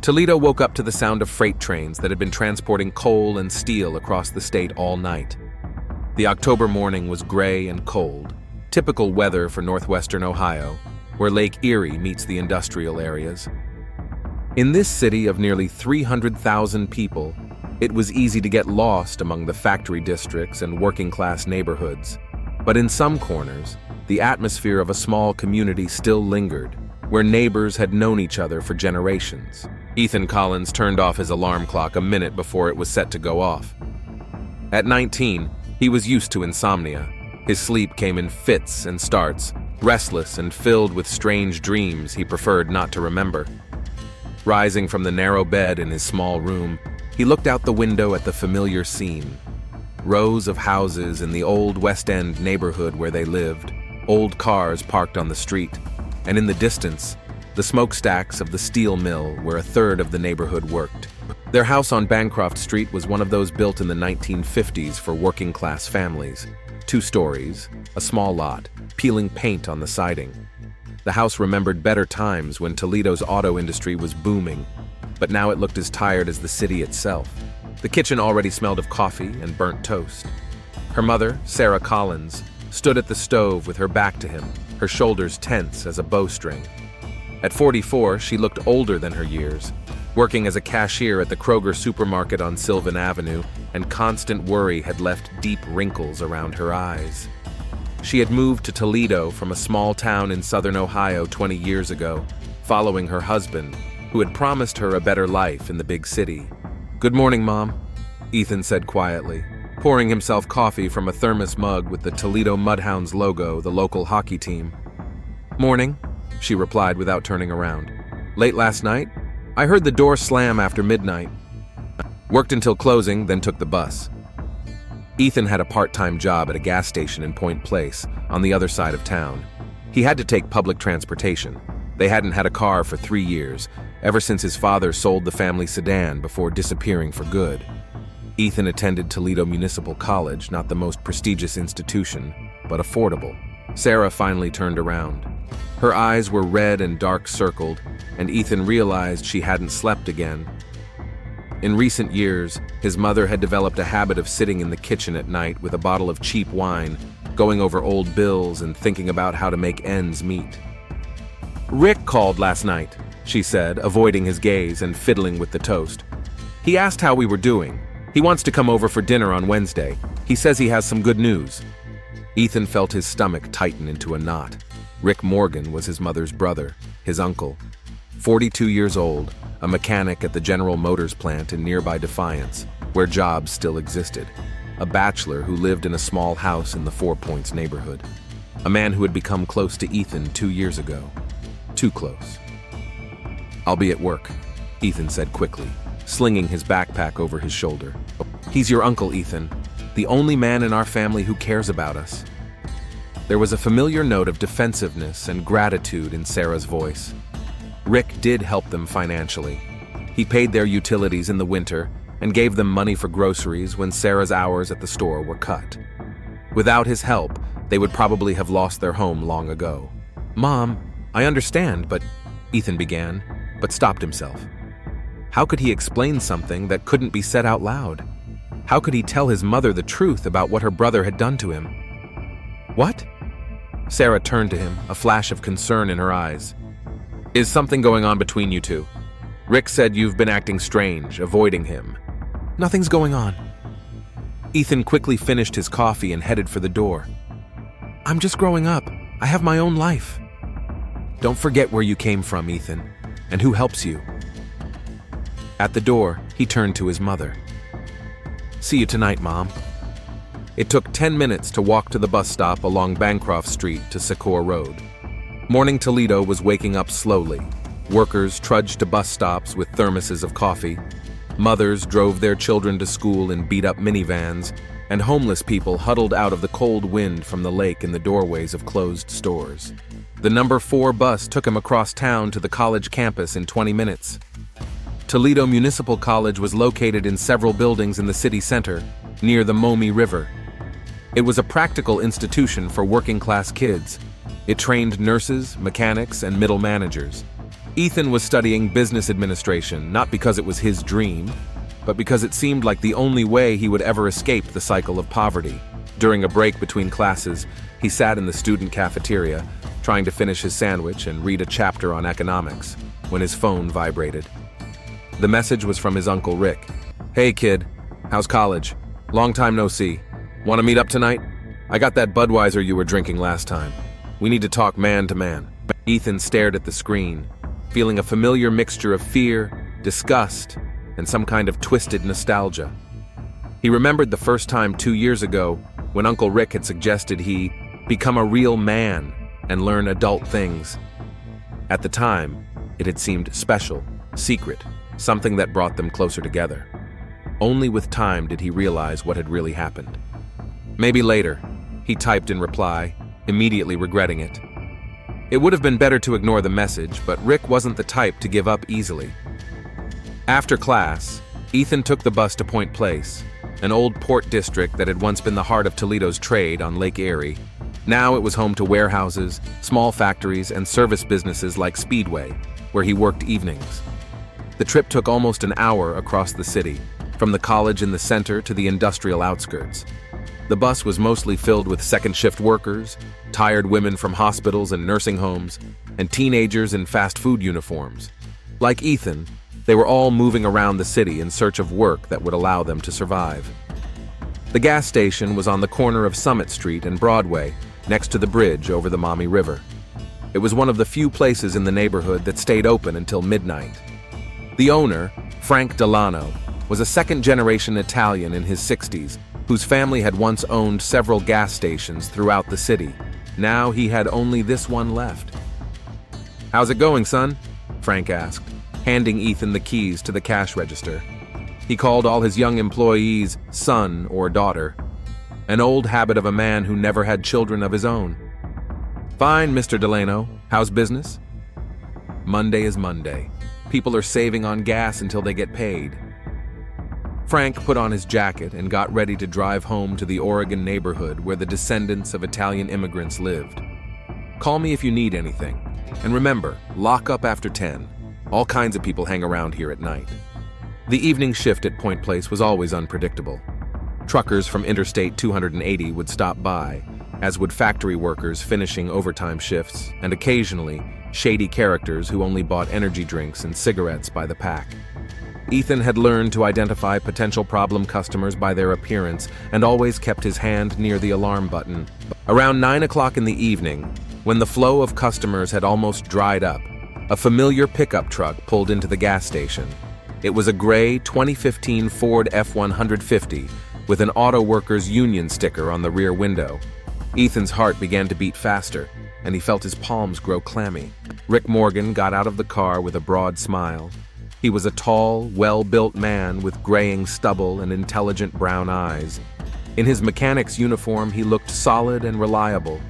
Toledo woke up to the sound of freight trains that had been transporting coal and steel across the state all night. The October morning was gray and cold, typical weather for northwestern Ohio, where Lake Erie meets the industrial areas. In this city of nearly 300,000 people, it was easy to get lost among the factory districts and working-class neighborhoods. But in some corners, the atmosphere of a small community still lingered, where neighbors had known each other for generations. Ethan Collins turned off his alarm clock a minute before it was set to go off. At 19, he was used to insomnia. His sleep came in fits and starts, restless and filled with strange dreams he preferred not to remember. Rising from the narrow bed in his small room, he looked out the window at the familiar scene. Rows of houses in the old West End neighborhood where they lived, old cars parked on the street, and in the distance, the smokestacks of the steel mill where a third of the neighborhood worked. Their house on Bancroft Street was one of those built in the 1950s for working-class families. 2 stories, a small lot, peeling paint on the siding. The house remembered better times when Toledo's auto industry was booming, but now it looked as tired as the city itself. The kitchen already smelled of coffee and burnt toast. Her mother, Sarah Collins, stood at the stove with her back to him, her shoulders tense as a bowstring. At 44, she looked older than her years, working as a cashier at the Kroger supermarket on Sylvan Avenue, and constant worry had left deep wrinkles around her eyes. She had moved to Toledo from a small town in southern Ohio 20 years ago, following her husband, who had promised her a better life in the big city. "Good morning, Mom," Ethan said quietly, pouring himself coffee from a thermos mug with the Toledo Mudhounds logo, the local hockey team. "Morning," she replied without turning around. "Late last night? I heard the door slam after midnight. Worked until closing, then took the bus." Ethan had a part-time job at a gas station in Point Place, on the other side of town. He had to take public transportation. They hadn't had a car for 3 years, ever since his father sold the family sedan before disappearing for good. Ethan attended Toledo Municipal College, not the most prestigious institution, but affordable. Sarah finally turned around. Her eyes were red and dark-circled, and Ethan realized she hadn't slept again. In recent years, his mother had developed a habit of sitting in the kitchen at night with a bottle of cheap wine, going over old bills and thinking about how to make ends meet. "Rick called last night," she said, avoiding his gaze and fiddling with the toast. "He asked how we were doing. He wants to come over for dinner on Wednesday. He says he has some good news." Ethan felt his stomach tighten into a knot. Rick Morgan was his mother's brother, his uncle. 42 years old, a mechanic at the General Motors plant in nearby Defiance, where jobs still existed. A bachelor who lived in a small house in the Four Points neighborhood. A man who had become close to Ethan 2 years ago. Too close. "I'll be at work," Ethan said quickly, slinging his backpack over his shoulder. "He's your uncle, Ethan, the only man in our family who cares about us." There was a familiar note of defensiveness and gratitude in Sarah's voice. Rick did help them financially. He paid their utilities in the winter and gave them money for groceries when Sarah's hours at the store were cut. Without his help, they would probably have lost their home long ago. "Mom, I understand, but," Ethan began, but stopped himself. How could he explain something that couldn't be said out loud? How could he tell his mother the truth about what her brother had done to him? "What?" Sarah turned to him, a flash of concern in her eyes. "Is something going on between you two? Rick said you've been acting strange, avoiding him." "Nothing's going on." Ethan quickly finished his coffee and headed for the door. "I'm just growing up. I have my own life." "Don't forget where you came from, Ethan, and who helps you." At the door, he turned to his mother. "See you tonight, Mom." It took 10 minutes to walk to the bus stop along Bancroft Street to Secor Road. Morning Toledo was waking up slowly. Workers trudged to bus stops with thermoses of coffee. Mothers drove their children to school in beat-up minivans, and homeless people huddled out of the cold wind from the lake in the doorways of closed stores. The number 4 bus took him across town to the college campus in 20 minutes. Toledo Municipal College was located in several buildings in the city center, near the Maumee River. It was a practical institution for working-class kids. It trained nurses, mechanics, and middle managers. Ethan was studying business administration, not because it was his dream, but because it seemed like the only way he would ever escape the cycle of poverty. During a break between classes, he sat in the student cafeteria, trying to finish his sandwich and read a chapter on economics, when his phone vibrated. The message was from his Uncle Rick. "Hey kid, how's college? Long time no see. Want to meet up tonight? I got that Budweiser you were drinking last time. We need to talk man to man." Ethan stared at the screen, feeling a familiar mixture of fear, disgust, and some kind of twisted nostalgia. He remembered the first time 2 years ago when Uncle Rick had suggested he become a real man and learn adult things. At the time, it had seemed special, secret, something that brought them closer together. Only with time did he realize what had really happened. "Maybe later," he typed in reply, immediately regretting it. It would have been better to ignore the message, but Rick wasn't the type to give up easily. After class, Ethan took the bus to Point Place, an old port district that had once been the heart of Toledo's trade on Lake Erie. Now it was home to warehouses, small factories, and service businesses like Speedway, where he worked evenings. The trip took almost an hour across the city, from the college in the center to the industrial outskirts. The bus was mostly filled with second-shift workers, tired women from hospitals and nursing homes, and teenagers in fast food uniforms. Like Ethan, they were all moving around the city in search of work that would allow them to survive. The gas station was on the corner of Summit Street and Broadway, next to the bridge over the Maumee River. It was one of the few places in the neighborhood that stayed open until midnight. The owner, Frank Delano, was a second-generation Italian in his 60s, whose family had once owned several gas stations throughout the city. Now he had only this one left. "How's it going, son?" Frank asked, handing Ethan the keys to the cash register. He called all his young employees son or daughter, an old habit of a man who never had children of his own. "Fine, Mr. Delano. How's business?" Monday is Monday. People are saving on gas until they get paid. Frank put on his jacket and got ready to drive home to the Oregon neighborhood where the descendants of Italian immigrants lived. "Call me if you need anything. And remember, lock up after 10. All kinds of people hang around here at night." The evening shift at Point Place was always unpredictable. Truckers from Interstate 280 would stop by, as would factory workers finishing overtime shifts, and occasionally, shady characters who only bought energy drinks and cigarettes by the pack. Ethan had learned to identify potential problem customers by their appearance and always kept his hand near the alarm button. Around 9 o'clock in the evening, when the flow of customers had almost dried up, a familiar pickup truck pulled into the gas station. It was a gray 2015 Ford F-150 with an Auto Workers Union sticker on the rear window. Ethan's heart began to beat faster, and he felt his palms grow clammy. Rick Morgan got out of the car with a broad smile. He was a tall, well-built man with graying stubble and intelligent brown eyes. In his mechanic's uniform, he looked solid and reliable,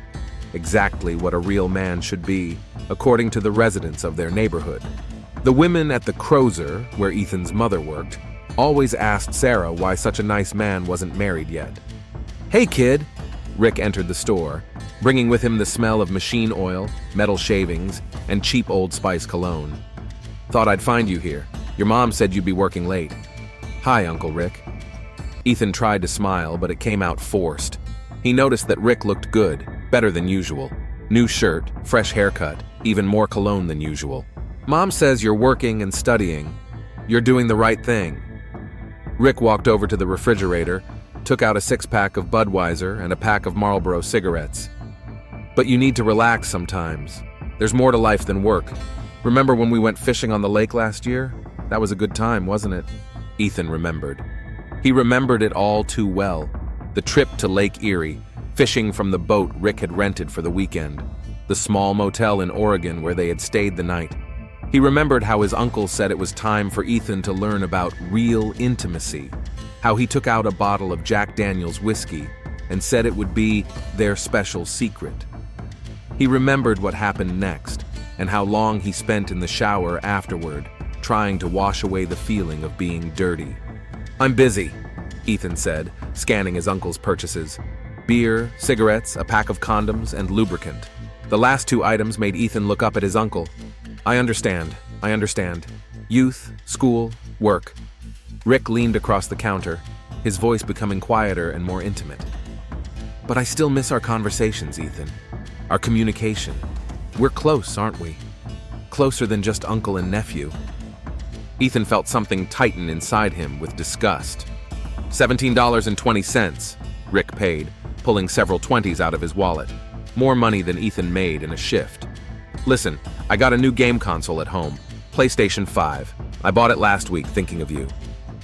exactly what a real man should be, according to the residents of their neighborhood. The women at the Crozer, where Ethan's mother worked, always asked Sarah why such a nice man wasn't married yet. "Hey, kid!" Rick entered the store, bringing with him the smell of machine oil, metal shavings, and cheap Old Spice cologne. "Thought I'd find you here. Your mom said you'd be working late." "Hi, Uncle Rick." Ethan tried to smile, but it came out forced. He noticed that Rick looked good, better than usual. New shirt, fresh haircut, even more cologne than usual. "Mom says you're working and studying. You're doing the right thing." Rick walked over to the refrigerator, took out a 6-pack of Budweiser and a pack of Marlboro cigarettes. "But you need to relax sometimes. There's more to life than work. Remember when we went fishing on the lake last year? That was a good time, wasn't it?" Ethan remembered. He remembered it all too well. The trip to Lake Erie, fishing from the boat Rick had rented for the weekend. The small motel in Oregon where they had stayed the night. He remembered how his uncle said it was time for Ethan to learn about real intimacy. How he took out a bottle of Jack Daniel's whiskey and said it would be their special secret. He remembered what happened next, and how long he spent in the shower afterward, trying to wash away the feeling of being dirty. "I'm busy," Ethan said, scanning his uncle's purchases. Beer, cigarettes, a pack of condoms, and lubricant. The last 2 items made Ethan look up at his uncle. I understand. Youth, school, work. Rick leaned across the counter, his voice becoming quieter and more intimate. But I still miss our conversations, Ethan. Our communication. We're close, aren't we? Closer than just uncle and nephew. Ethan felt something tighten inside him with disgust. $17.20, Rick paid, pulling several 20s out of his wallet. More money than Ethan made in a shift. Listen, I got a new game console at home, PlayStation 5. I bought it last week thinking of you.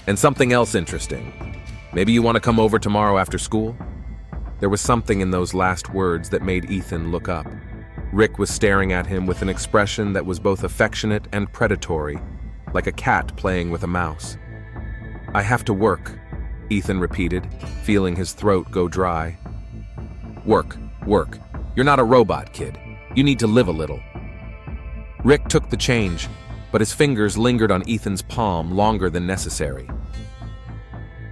And something else interesting. Maybe you want to come over tomorrow after school? There was something in those last words that made Ethan look up. Rick was staring at him with an expression that was both affectionate and predatory, like a cat playing with a mouse. I have to work, Ethan repeated, feeling his throat go dry. Work. You're not a robot, kid. You need to live a little. Rick took the change, but his fingers lingered on Ethan's palm longer than necessary.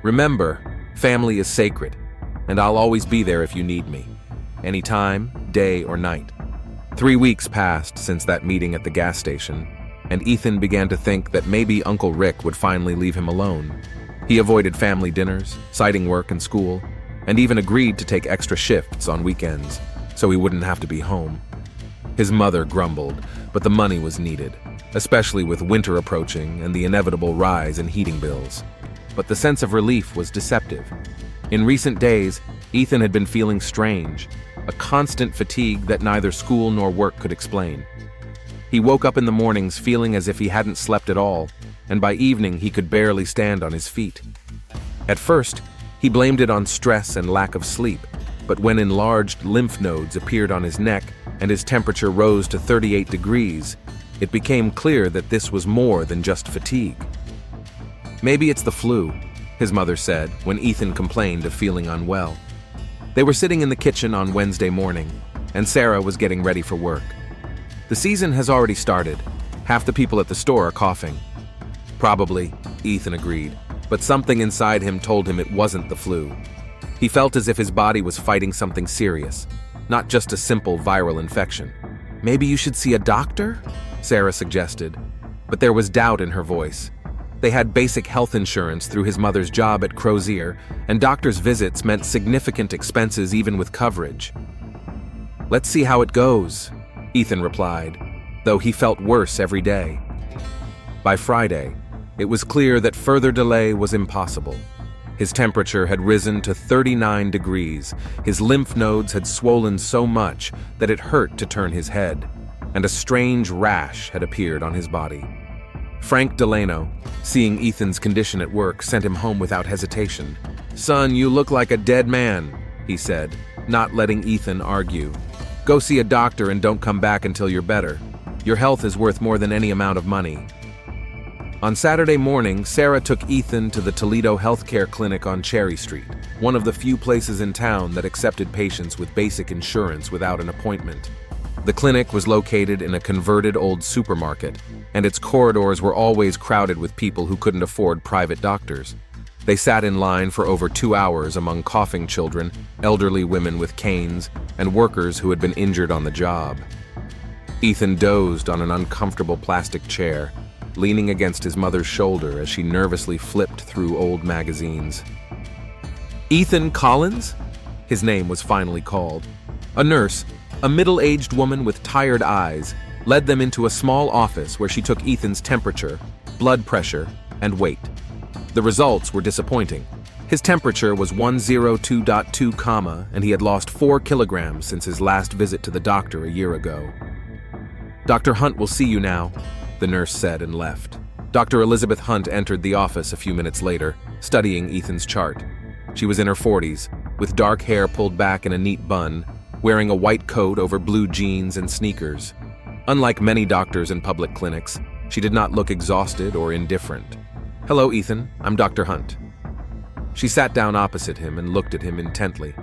Remember, family is sacred, and I'll always be there if you need me. Anytime, day or night. 3 weeks passed since that meeting at the gas station, and Ethan began to think that maybe Uncle Rick would finally leave him alone. He avoided family dinners, citing work and school, and even agreed to take extra shifts on weekends, so he wouldn't have to be home. His mother grumbled, but the money was needed, especially with winter approaching and the inevitable rise in heating bills. But the sense of relief was deceptive. In recent days, Ethan had been feeling strange, a constant fatigue that neither school nor work could explain. He woke up in the mornings feeling as if he hadn't slept at all, and by evening he could barely stand on his feet. At first, he blamed it on stress and lack of sleep, but when enlarged lymph nodes appeared on his neck and his temperature rose to 38 degrees, it became clear that this was more than just fatigue. Maybe it's the flu, his mother said when Ethan complained of feeling unwell. They were sitting in the kitchen on Wednesday morning, and Sarah was getting ready for work. The season has already started. Half the people at the store are coughing. Probably, Ethan agreed, but something inside him told him it wasn't the flu. He felt as if his body was fighting something serious, not just a simple viral infection. Maybe you should see a doctor? Sarah suggested, but there was doubt in her voice. They had basic health insurance through his mother's job at Crozier, and doctor's visits meant significant expenses even with coverage. Let's see how it goes, Ethan replied, though he felt worse every day. By Friday, it was clear that further delay was impossible. His temperature had risen to 39 degrees, his lymph nodes had swollen so much that it hurt to turn his head, and a strange rash had appeared on his body. Frank Delano, seeing Ethan's condition at work, sent him home without hesitation. "Son, you look like a dead man," he said, not letting Ethan argue. "Go see a doctor and don't come back until you're better. Your health is worth more than any amount of money." On Saturday morning, Sarah took Ethan to the Toledo Healthcare Clinic on Cherry Street, one of the few places in town that accepted patients with basic insurance without an appointment. The clinic was located in a converted old supermarket, and its corridors were always crowded with people who couldn't afford private doctors. They sat in line for over 2 hours among coughing children, elderly women with canes, and workers who had been injured on the job. Ethan dozed on an uncomfortable plastic chair, leaning against his mother's shoulder as she nervously flipped through old magazines. Ethan Collins? His name was finally called. A nurse, a middle-aged woman with tired eyes, led them into a small office where she took Ethan's temperature, blood pressure, and weight. The results were disappointing. His temperature was 102.2, and he had lost 4 kilograms since his last visit to the doctor a year ago. "Dr. Hunt will see you now," the nurse said and left. Dr. Elizabeth Hunt entered the office a few minutes later, studying Ethan's chart. She was in her 40s, with dark hair pulled back in a neat bun, wearing a white coat over blue jeans and sneakers. Unlike many doctors in public clinics, she did not look exhausted or indifferent. "Hello, Ethan. I'm Dr. Hunt." She sat down opposite him and looked at him intently.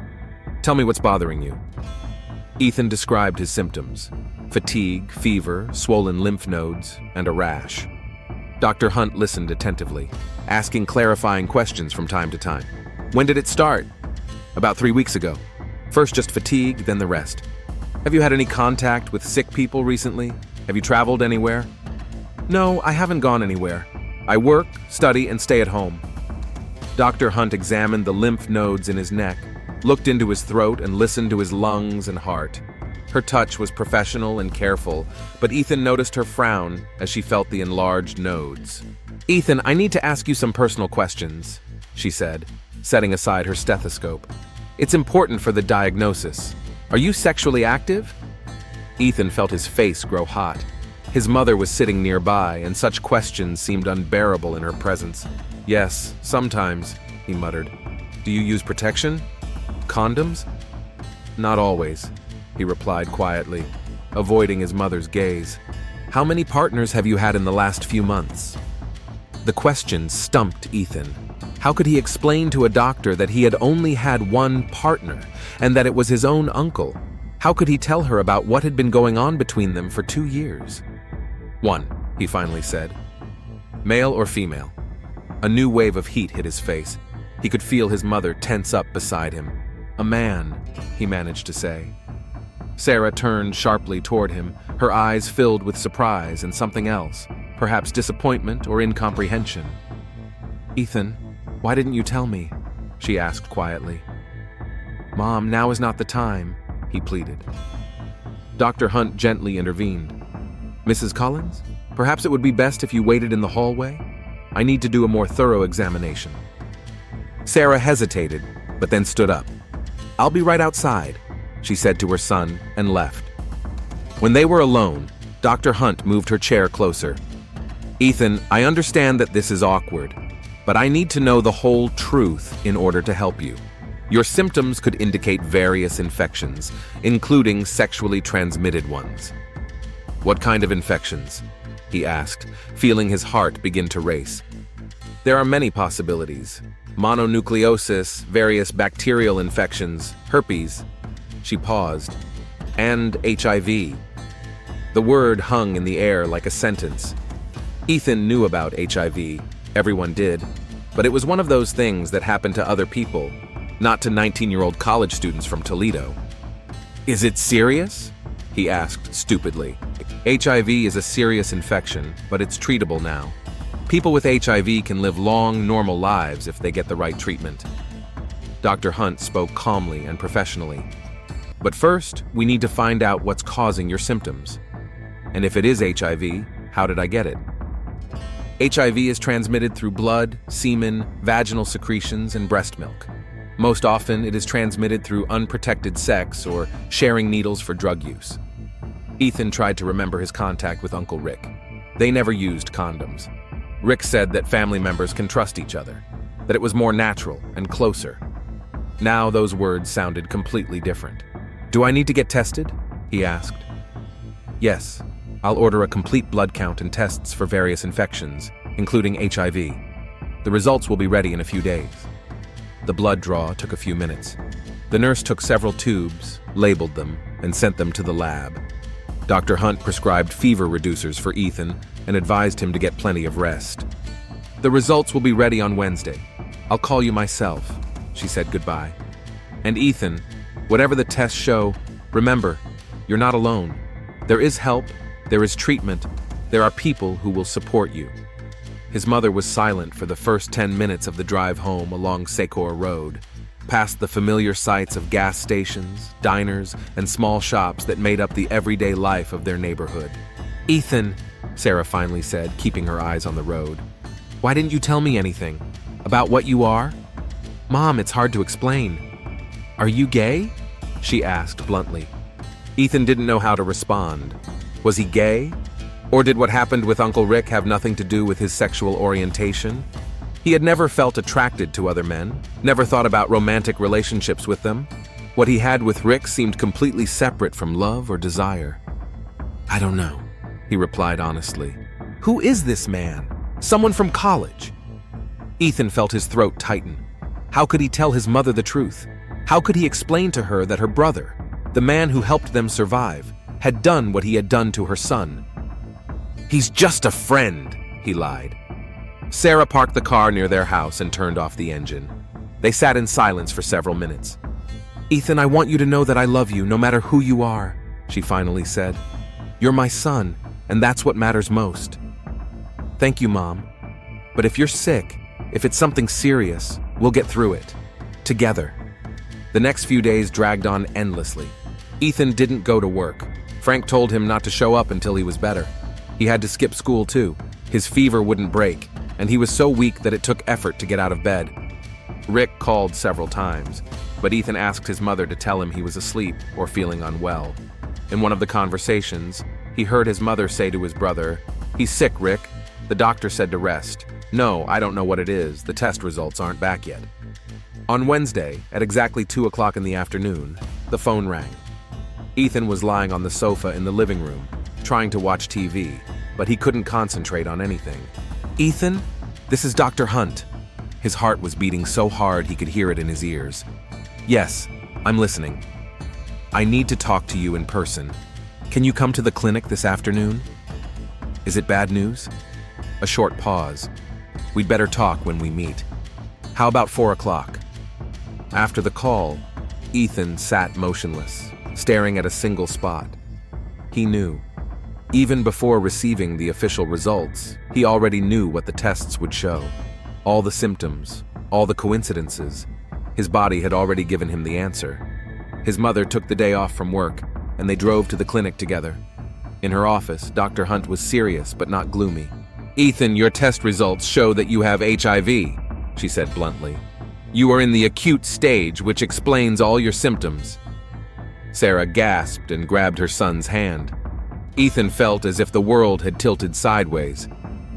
"Tell me what's bothering you." Ethan described his symptoms: fatigue, fever, swollen lymph nodes, and a rash. Dr. Hunt listened attentively, asking clarifying questions from time to time. "When did it start?" "About 3 weeks ago. First just fatigue, then the rest." "Have you had any contact with sick people recently?" Have you traveled anywhere? No, I haven't gone anywhere. I work, study, and stay at home. Dr. Hunt examined the lymph nodes in his neck, looked into his throat, and listened to his lungs and heart. Her touch was professional and careful, but Ethan noticed her frown as she felt the enlarged nodes. "Ethan, I need to ask you some personal questions," she said, setting aside her stethoscope. "It's important for the diagnosis. Are you sexually active?" Ethan felt his face grow hot. His mother was sitting nearby, and such questions seemed unbearable in her presence. "Yes, sometimes," he muttered. "Do you use protection? Condoms?" "Not always," he replied quietly, avoiding his mother's gaze. "How many partners have you had in the last few months?" The question stumped Ethan. How could he explain to a doctor that he had only had one partner, and that it was his own uncle? How could he tell her about what had been going on between them for 2 years? "One," he finally said. "Male or female?" A new wave of heat hit his face. He could feel his mother tense up beside him. "A man," he managed to say. Sarah turned sharply toward him, her eyes filled with surprise and something else, perhaps disappointment or incomprehension. "Ethan, why didn't you tell me?" she asked quietly. "Mom, now is not the time," he pleaded. Dr. Hunt gently intervened. "Mrs. Collins, perhaps it would be best if you waited in the hallway? I need to do a more thorough examination." Sarah hesitated, but then stood up. "I'll be right outside," she said to her son, and left. When they were alone, Dr. Hunt moved her chair closer. "Ethan, I understand that this is awkward, but I need to know the whole truth in order to help you. Your symptoms could indicate various infections, including sexually transmitted ones." "What kind of infections?" he asked, feeling his heart begin to race. "There are many possibilities. Mononucleosis, various bacterial infections, herpes." She paused. "And HIV." The word hung in the air like a sentence. Ethan knew about HIV. Everyone did. But it was one of those things that happened to other people, not to 19-year-old college students from Toledo. "Is it serious?" he asked stupidly. "HIV is a serious infection, but it's treatable now. People with HIV can live long, normal lives if they get the right treatment." Dr. Hunt spoke calmly and professionally. "But first, we need to find out what's causing your symptoms. And if it is HIV, how did I get it?" HIV is transmitted through blood, semen, vaginal secretions, and breast milk. Most often, it is transmitted through unprotected sex or sharing needles for drug use. Ethan tried to remember his contact with Uncle Rick. They never used condoms. Rick said that family members can trust each other, that it was more natural and closer. Now those words sounded completely different. "Do I need to get tested?" he asked. "Yes. I'll order a complete blood count and tests for various infections, including HIV. The results will be ready in a few days." The blood draw took a few minutes. The nurse took several tubes, labeled them, and sent them to the lab. Dr. Hunt prescribed fever reducers for Ethan and advised him to get plenty of rest. "The results will be ready on Wednesday. I'll call you myself," she said goodbye. "And Ethan, whatever the tests show, remember, you're not alone. There is help, there is treatment, there are people who will support you." His mother was silent for the first 10 minutes of the drive home along Secor Road, past the familiar sights of gas stations, diners, and small shops that made up the everyday life of their neighborhood. "Ethan," Sarah finally said, keeping her eyes on the road, "why didn't you tell me anything? About what you are?" "Mom, it's hard to explain." "Are you gay?" she asked bluntly. Ethan didn't know how to respond. Was he gay? Or did what happened with Uncle Rick have nothing to do with his sexual orientation? He had never felt attracted to other men, never thought about romantic relationships with them. What he had with Rick seemed completely separate from love or desire. "I don't know," he replied honestly. "Who is this man? Someone from college?" Ethan felt his throat tighten. How could he tell his mother the truth? How could he explain to her that her brother, the man who helped them survive, had done what he had done to her son? "He's just a friend," he lied. Sarah parked the car near their house and turned off the engine. They sat in silence for several minutes. "Ethan, I want you to know that I love you, no matter who you are," she finally said. "You're my son, and that's what matters most. Thank you, Mom. But if you're sick, if it's something serious, we'll get through it. Together. The next few days dragged on endlessly. Ethan didn't go to work. Frank told him not to show up until he was better. He had to skip school too. His fever wouldn't break, and he was so weak that it took effort to get out of bed. Rick called several times, but Ethan asked his mother to tell him he was asleep or feeling unwell. In one of the conversations, he heard his mother say to his brother, "He's sick, Rick. The doctor said to rest. No, I don't know what it is. The test results aren't back yet." On Wednesday, at exactly 2 o'clock in the afternoon, the phone rang. Ethan was lying on the sofa in the living room, trying to watch TV, but he couldn't concentrate on anything. "Ethan, this is Dr. Hunt." His heart was beating so hard he could hear it in his ears. "Yes, I'm listening. I need to talk to you in person. Can you come to the clinic this afternoon?" "Is it bad news?" A short pause. "We'd better talk when we meet. How about 4 o'clock?" After the call, Ethan sat motionless, staring at a single spot. He knew. Even before receiving the official results, he already knew what the tests would show. All the symptoms, all the coincidences. His body had already given him the answer. His mother took the day off from work, and they drove to the clinic together. In her office, Dr. Hunt was serious but not gloomy. "Ethan, your test results show that you have HIV," she said bluntly. "You are in the acute stage, which explains all your symptoms." Sarah gasped and grabbed her son's hand. Ethan felt as if the world had tilted sideways.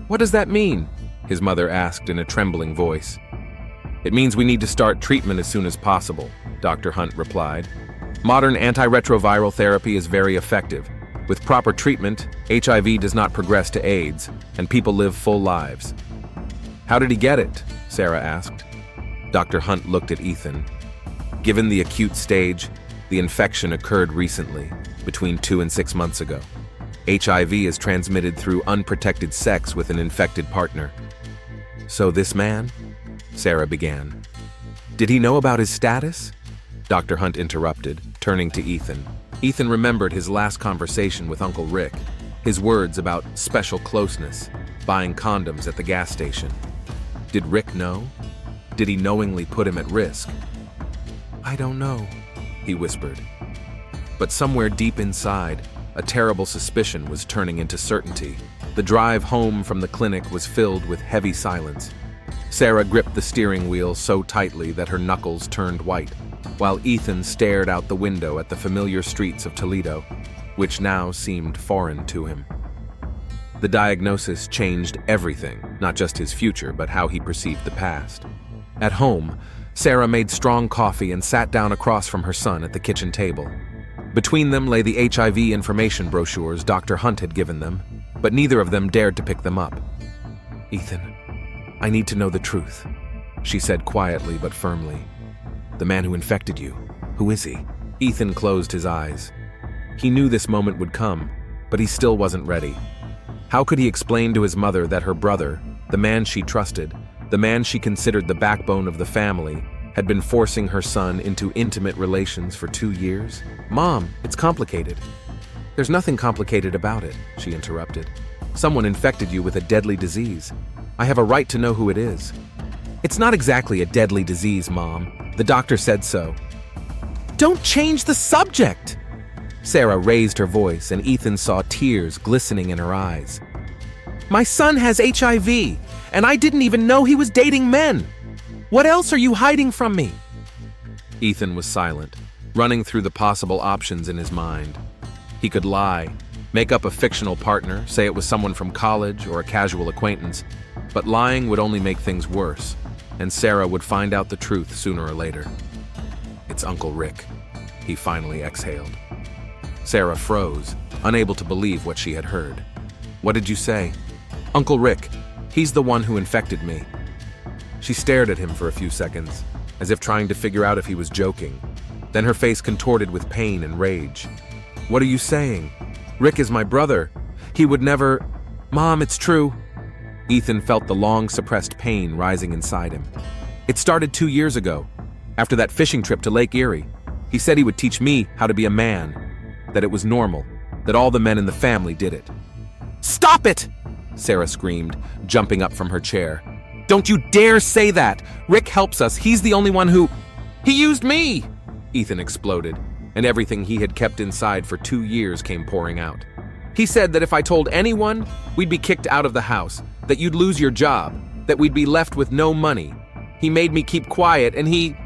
"What does that mean?" his mother asked in a trembling voice. "It means we need to start treatment as soon as possible," Dr. Hunt replied. "Modern antiretroviral therapy is very effective. With proper treatment, HIV does not progress to AIDS, and people live full lives." "How did he get it?" Sarah asked. Dr. Hunt looked at Ethan. Given the acute stage, the infection occurred recently, between 2 and 6 months ago. HIV is transmitted through unprotected sex with an infected partner. "So this man?" Sarah began. "Did he know about his status?" Dr. Hunt interrupted, turning to Ethan. Ethan remembered his last conversation with Uncle Rick, his words about special closeness, buying condoms at the gas station. Did Rick know? Did he knowingly put him at risk? "I don't know," he whispered. But somewhere deep inside, a terrible suspicion was turning into certainty. The drive home from the clinic was filled with heavy silence. Sarah gripped the steering wheel so tightly that her knuckles turned white, while Ethan stared out the window at the familiar streets of Toledo, which now seemed foreign to him. The diagnosis changed everything, not just his future, but how he perceived the past. At home, Sarah made strong coffee and sat down across from her son at the kitchen table. Between them lay the HIV information brochures Dr. Hunt had given them, but neither of them dared to pick them up. "Ethan, I need to know the truth," she said quietly but firmly. "The man who infected you, who is he?" Ethan closed his eyes. He knew this moment would come, but he still wasn't ready. How could he explain to his mother that her brother, the man she trusted, the man she considered the backbone of the family, had been forcing her son into intimate relations for 2 years? "Mom, it's complicated." "There's nothing complicated about it," she interrupted. "Someone infected you with a deadly disease. I have a right to know who it is." "It's not exactly a deadly disease, Mom. The doctor said so." "Don't change the subject!" Sarah raised her voice, and Ethan saw tears glistening in her eyes. "My son has HIV, and I didn't even know he was dating men. What else are you hiding from me?" Ethan was silent, running through the possible options in his mind. He could lie, make up a fictional partner, say it was someone from college or a casual acquaintance, but lying would only make things worse, and Sarah would find out the truth sooner or later. "It's Uncle Rick," he finally exhaled. Sarah froze, unable to believe what she had heard. "What did you say?" "Uncle Rick. He's the one who infected me." She stared at him for a few seconds, as if trying to figure out if he was joking. Then her face contorted with pain and rage. "What are you saying? Rick is my brother. He would never—" "Mom, it's true." Ethan felt the long-suppressed pain rising inside him. "It started 2 years ago, after that fishing trip to Lake Erie. He said he would teach me how to be a man, that it was normal, that all the men in the family did it. Stop it! Sarah screamed, jumping up from her chair. Don't you dare say that! Rick helps us. He's the only one who... He used me! Ethan exploded, and everything he had kept inside for 2 years came pouring out. He said that if I told anyone, we'd be kicked out of the house, that you'd lose your job, that we'd be left with no money. He made me keep quiet, and he...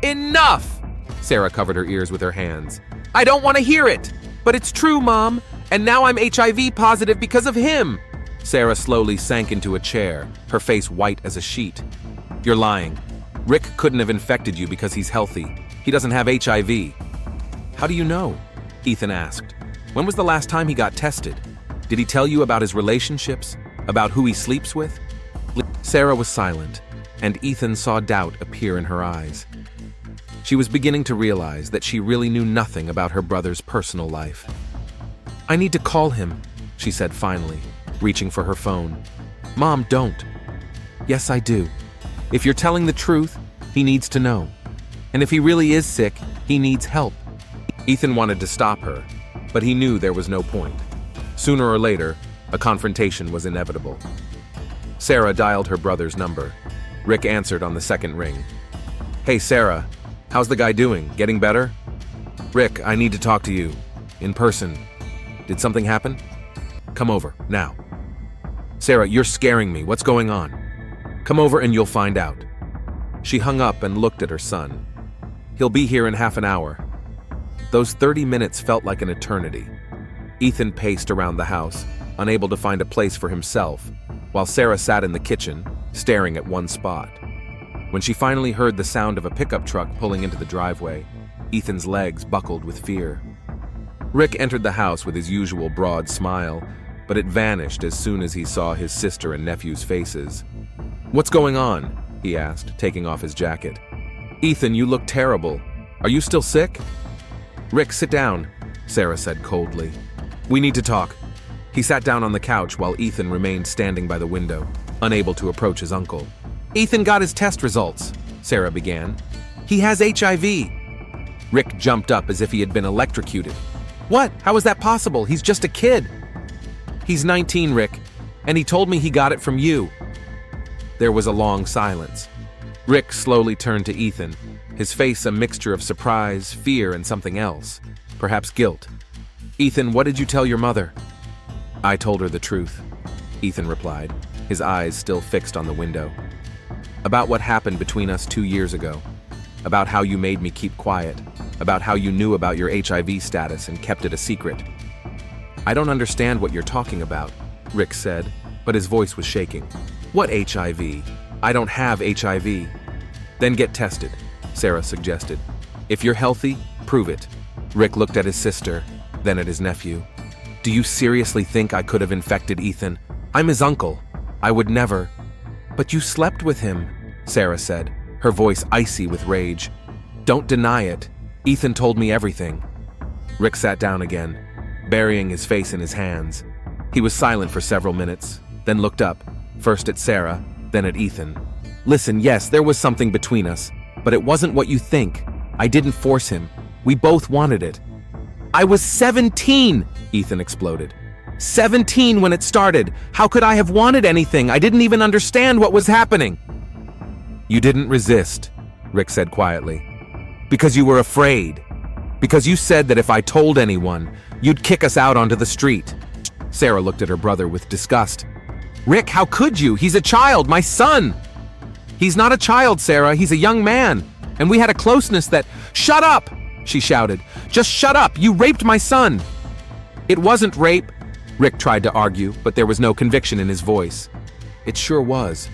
Enough! Sarah covered her ears with her hands. I don't want to hear it! But it's true, Mom, and now I'm HIV positive because of him! Sarah slowly sank into a chair, her face white as a sheet. You're lying. Rick couldn't have infected you because he's healthy. He doesn't have HIV. How do you know? Ethan asked. When was the last time he got tested? Did he tell you about his relationships? About who he sleeps with? Sarah was silent, and Ethan saw doubt appear in her eyes. She was beginning to realize that she really knew nothing about her brother's personal life. I need to call him, she said finally, reaching for her phone. Mom, don't. Yes, I do. If you're telling the truth, he needs to know. And if he really is sick, he needs help. Ethan wanted to stop her, but he knew there was no point. Sooner or later, a confrontation was inevitable. Sarah dialed her brother's number. Rick answered on the second ring. Hey, Sarah, how's the guy doing? Getting better? Rick, I need to talk to you. In person. Did something happen? Come over, now. Sarah, you're scaring me. What's going on? Come over and you'll find out. She hung up and looked at her son. He'll be here in half an hour. Those 30 minutes felt like an eternity. Ethan paced around the house, unable to find a place for himself, while Sarah sat in the kitchen, staring at one spot. When she finally heard the sound of a pickup truck pulling into the driveway, Ethan's legs buckled with fear. Rick entered the house with his usual broad smile, but it vanished as soon as he saw his sister and nephew's faces. What's going on? He asked, taking off his jacket. Ethan, you look terrible. Are you still sick? Rick, sit down, Sarah said coldly. We need to talk. He sat down on the couch while Ethan remained standing by the window, unable to approach his uncle. Ethan got his test results, Sarah began. He has HIV. Rick jumped up as if he had been electrocuted. What? How is that possible? He's just a kid. He's 19, Rick, and he told me he got it from you. There was a long silence. Rick slowly turned to Ethan, his face a mixture of surprise, fear, and something else, perhaps guilt. Ethan, what did you tell your mother? I told her the truth, Ethan replied, his eyes still fixed on the window. About what happened between us 2 years ago. About how you made me keep quiet. About how you knew about your HIV status and kept it a secret. I don't understand what you're talking about, Rick said, but his voice was shaking. What HIV? I don't have HIV. Then get tested, Sarah suggested. If you're healthy, prove it. Rick looked at his sister, then at his nephew. Do you seriously think I could have infected Ethan? I'm his uncle. I would never. But you slept with him, Sarah said, her voice icy with rage. Don't deny it. Ethan told me everything. Rick sat down again, burying his face in his hands. He was silent for several minutes, then looked up, first at Sarah, then at Ethan. Listen, yes, there was something between us, but it wasn't what you think. I didn't force him. We both wanted it. I was 17, Ethan exploded. 17 when it started. How could I have wanted anything? I didn't even understand what was happening. You didn't resist, Rick said quietly. Because you were afraid. Because you said that if I told anyone, you'd kick us out onto the street. Sarah looked at her brother with disgust. Rick, how could you? He's a child, my son. He's not a child, Sarah. He's a young man. And we had a closeness that... Shut up, she shouted. Just shut up. You raped my son. It wasn't rape, Rick tried to argue, but there was no conviction in his voice. It sure was,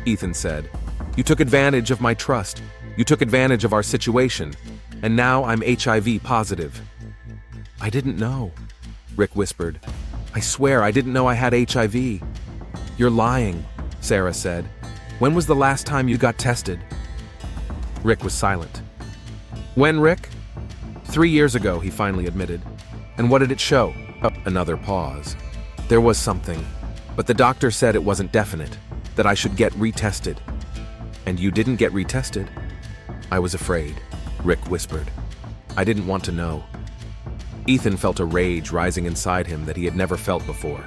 Ethan said. You took advantage of my trust. You took advantage of our situation. And now I'm HIV positive. I didn't know, Rick whispered. I swear I didn't know I had HIV. You're lying, Sarah said. When was the last time you got tested? Rick was silent. When, Rick? 3 years ago, he finally admitted. And what did it show? Another pause. There was something, but the doctor said it wasn't definite, that I should get retested. And you didn't get retested? I was afraid, Rick whispered. I didn't want to know. Ethan felt a rage rising inside him that he had never felt before.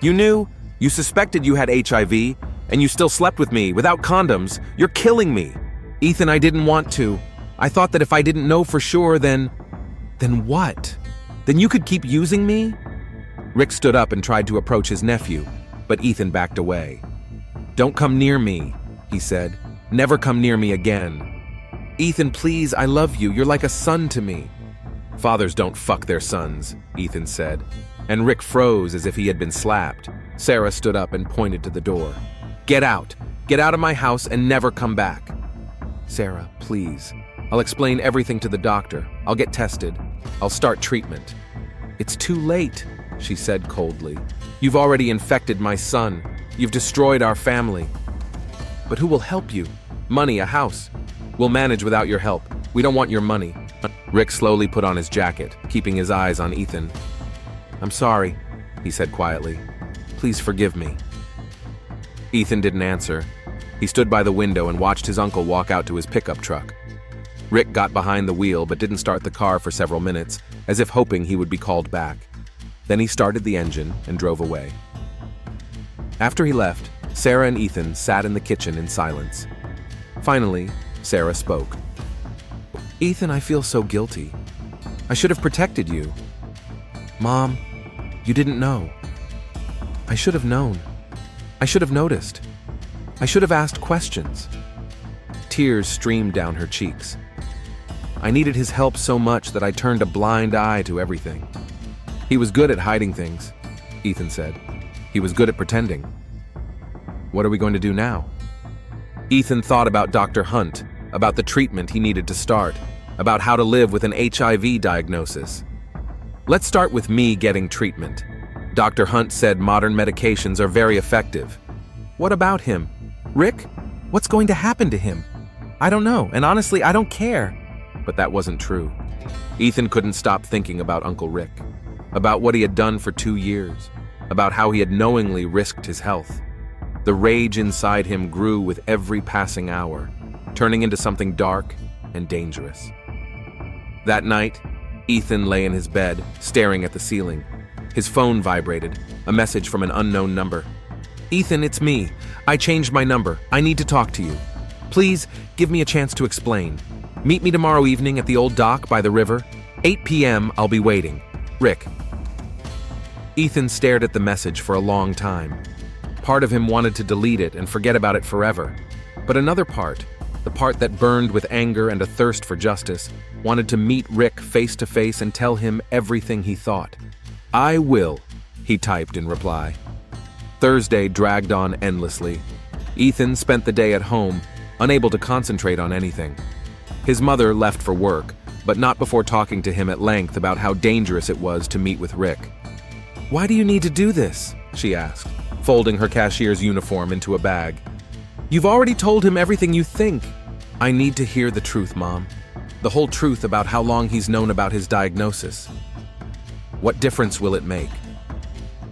You knew? You suspected you had HIV, and you still slept with me without condoms. You're killing me. Ethan, I didn't want to. I thought that if I didn't know for sure, then what? Then you could keep using me? Rick stood up and tried to approach his nephew, but Ethan backed away. Don't come near me, he said. Never come near me again. Ethan, please, I love you. You're like a son to me. Fathers don't fuck their sons, Ethan said, and Rick froze as if he had been slapped. Sarah stood up and pointed to the door. Get out. Get out of my house and never come back. Sarah, please. I'll explain everything to the doctor. I'll get tested. I'll start treatment. It's too late, she said coldly. You've already infected my son. You've destroyed our family. But who will help you? Money, a house. We'll manage without your help. We don't want your money. Rick slowly put on his jacket, keeping his eyes on Ethan. I'm sorry, he said quietly. Please forgive me. Ethan didn't answer. He stood by the window and watched his uncle walk out to his pickup truck. Rick got behind the wheel but didn't start the car for several minutes, as if hoping he would be called back. Then he started the engine and drove away. After he left, Sarah and Ethan sat in the kitchen in silence. Finally, Sarah spoke. Ethan, I feel so guilty. I should have protected you. Mom, you didn't know. I should have known. I should have noticed. I should have asked questions. Tears streamed down her cheeks. I needed his help so much that I turned a blind eye to everything. He was good at hiding things, Ethan said. He was good at pretending. What are we going to do now? Ethan thought about Dr. Hunt, about the treatment he needed to start, about how to live with an HIV diagnosis. Let's start with me getting treatment. Dr. Hunt said modern medications are very effective. What about him? Rick? What's going to happen to him? I don't know, and honestly, I don't care. But that wasn't true. Ethan couldn't stop thinking about Uncle Rick, about what he had done for 2 years, about how he had knowingly risked his health. The rage inside him grew with every passing hour, turning into something dark and dangerous. That night, Ethan lay in his bed, staring at the ceiling. His phone vibrated, a message from an unknown number. Ethan, it's me. I changed my number. I need to talk to you. Please, give me a chance to explain. Meet me tomorrow evening at the old dock by the river. 8 p.m., I'll be waiting. Rick. Ethan stared at the message for a long time. Part of him wanted to delete it and forget about it forever. But another part, the part that burned with anger and a thirst for justice, wanted to meet Rick face to face and tell him everything he thought. I will, he typed in reply. Thursday dragged on endlessly. Ethan spent the day at home, unable to concentrate on anything. His mother left for work, but not before talking to him at length about how dangerous it was to meet with Rick. Why do you need to do this? She asked, folding her cashier's uniform into a bag. You've already told him everything you think. I need to hear the truth, Mom. The whole truth about how long he's known about his diagnosis. What difference will it make?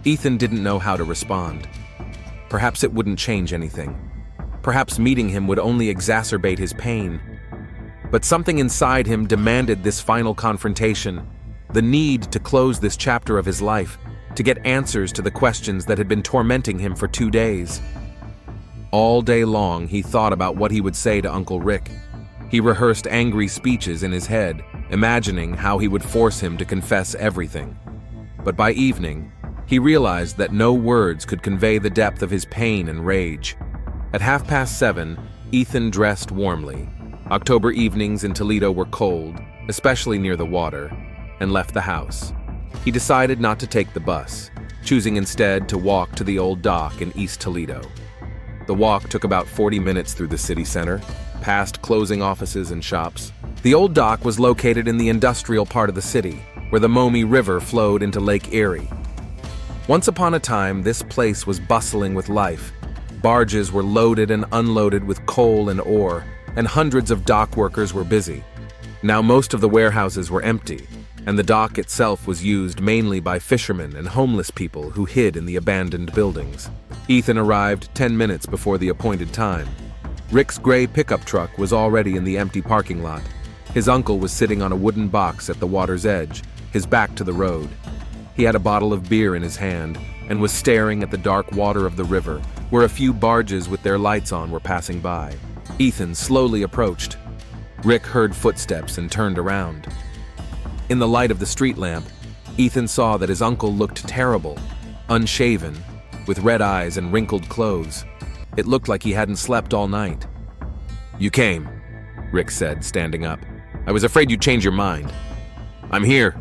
Ethan didn't know how to respond. Perhaps it wouldn't change anything. Perhaps meeting him would only exacerbate his pain. But something inside him demanded this final confrontation, the need to close this chapter of his life, to get answers to the questions that had been tormenting him for 2 days. All day long, he thought about what he would say to Uncle Rick. He rehearsed angry speeches in his head, imagining how he would force him to confess everything. But by evening, he realized that no words could convey the depth of his pain and rage. At 7:30, Ethan dressed warmly. October evenings in Toledo were cold, especially near the water, and left the house. He decided not to take the bus, choosing instead to walk to the old dock in East Toledo. The walk took about 40 minutes through the city center, past closing offices and shops. The old dock was located in the industrial part of the city, where the Maumee River flowed into Lake Erie. Once upon a time, this place was bustling with life. Barges were loaded and unloaded with coal and ore, and hundreds of dock workers were busy. Now most of the warehouses were empty, and the dock itself was used mainly by fishermen and homeless people who hid in the abandoned buildings. Ethan arrived 10 minutes before the appointed time. Rick's gray pickup truck was already in the empty parking lot. His uncle was sitting on a wooden box at the water's edge, his back to the road. He had a bottle of beer in his hand and was staring at the dark water of the river, where a few barges with their lights on were passing by. Ethan slowly approached. Rick heard footsteps and turned around. In the light of the street lamp, Ethan saw that his uncle looked terrible, unshaven, with red eyes and wrinkled clothes. It looked like he hadn't slept all night. "You came," Rick said, standing up. "I was afraid you'd change your mind." "I'm here,"